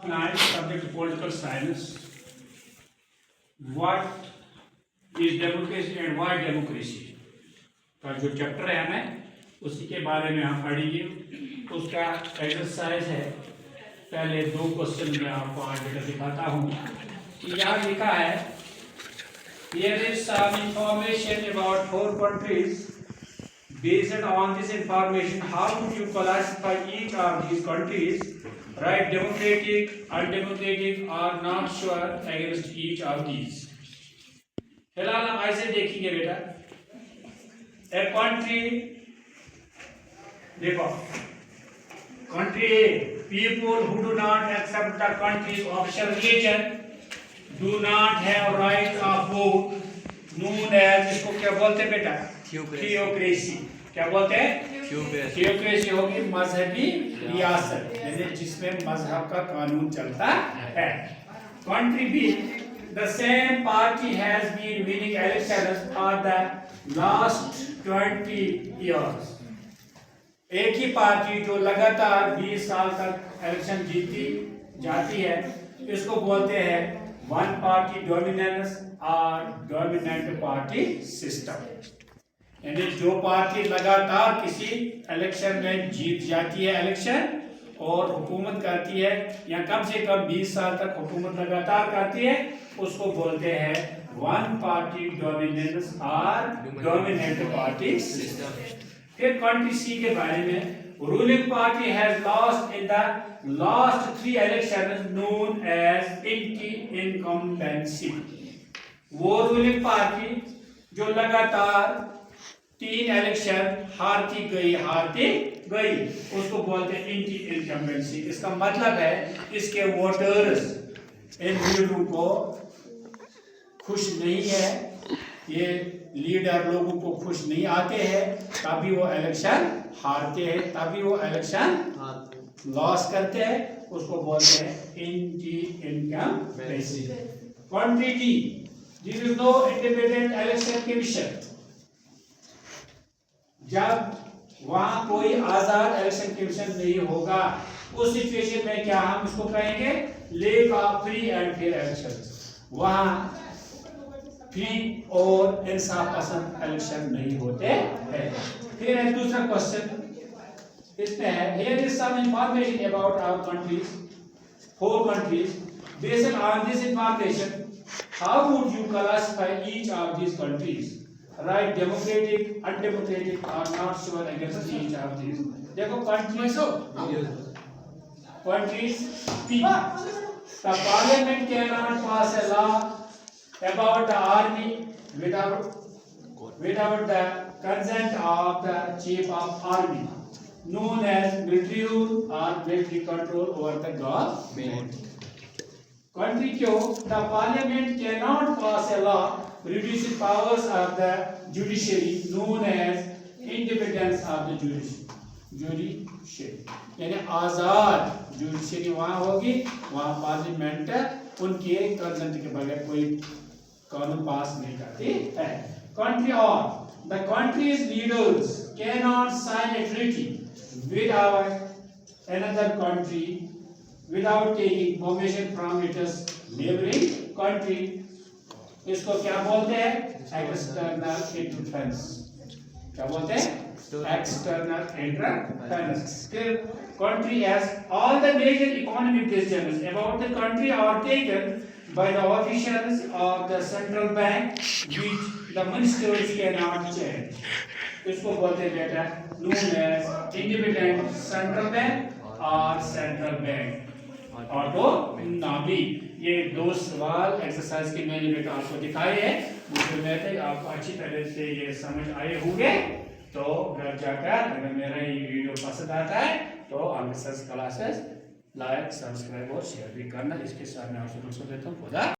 Nice subject political science. What is democracy and why democracy? का जो chapter है हमें उसी के बारे में हम पढ़ेंगे. उसका एक्सरसाइज है. पहले दो क्वेश्चन मैं आपको आज दिखाता हूँ. यहाँ लिखा है Here is some information about 4 countries. Based on this information, how would you classify each of these countries? Right, democratic, undemocratic, or not sure against each of these. फिलहाल हम ऐसे देखेंगे बेटा. A country, देखो, country A, people who do not accept the country's official religion do not have right of vote, known as, इसको क्या बोलते हैं बेटा? थियोक्रेसी. क्या बोलते हैं? थियोक्रेसी होगी मजहबी रियासत, यानी जिसमें मजहब का कानून चलता है. Country B, the same party has been winning elections for the last 20 years. एक ही पार्टी जो लगातार 20 साल तक इलेक्शन जीती जाती है, इसको बोलते हैं वन पार्टी डोमिनेंस और डोमिनेंट पार्टी सिस्टम. यानी जो पार्टी लगातार किसी इलेक्शन में जीत जाती है इलेक्शन और हुकूमत करती है या कम से कम 20 साल तक हुकूमत लगातार करती है, उसको बोलते हैं वन पार्टी डोमिनेंस और डोमिनेंट पार्टी सिस्टम. फिर कंट्री सी के बारे में, ruling party has lost in the last 3 elections known as incumbency. वो रूलिंग पार्टी जो लगातार 3 इलेक्शन हारती गई उसको बोलते हैं इनकम्बेंसी. इसका मतलब है इसके वोटर्स इन लीडरों को खुश नहीं है, ये लीडर लोगों को खुश नहीं आते हैं, तभी वो इलेक्शन हारते हैं, तभी वो इलेक्शन लॉस करते हैं, उसको बोलते हैं incumbency. Country D, there is no independent election commission. जब वहां कोई आजाद इलेक्शन कमीशन नहीं होगा, उस सिचुएशन में क्या हम इसको कहेंगे? Lake of free and fair election. वहां फ्री और इंसाफ पसंद इलेक्शन नहीं होते हैं. फिर है दूसरा क्वेश्चन, इसमें है here is some information about our countries, 4 countries. Based on this information, how would you classify each of these countries? Right, democratic, undemocratic, or not sure against each of these. देखो countries P. The parliament cannot pass a law about the army without the consent of the chief of army, known as military rule or military control over the government. Country Q, the parliament cannot pass a law reducing powers of the judiciary, known as independence of the judiciary. यानी आजाद judiciary वहां होगी, वहां parliament उनके consent के बगैर कोई कानून पास नहीं करती है. कंट्री और the country's leaders cannot sign a treaty with another country without taking permission from its neighboring country. इसको क्या बोलते हैं? External interference. क्या बोलते हैं? External interference. फिर country has all the major economic decisions about the country are taken by the officials of the central bank, which the ministers cannot change. इसको बोलते हैं बेटा known as independent central bank और central bank. Autonomy. ये 2 सवाल exercise के मैंने बेटा आपको दिखाए हैं. मुझे उम्मीद है आपको अच्छी तरह से ये समझ आए होंगे. तो घर जाकर अगर मेरा ये वीडियो पसंद आता है तो अमृतसर क्लासेस लाइक, सब्सक्राइब और शेयर भी करना. इसके साथ मैं आपसे दोस्तों देता हूँ खुदा.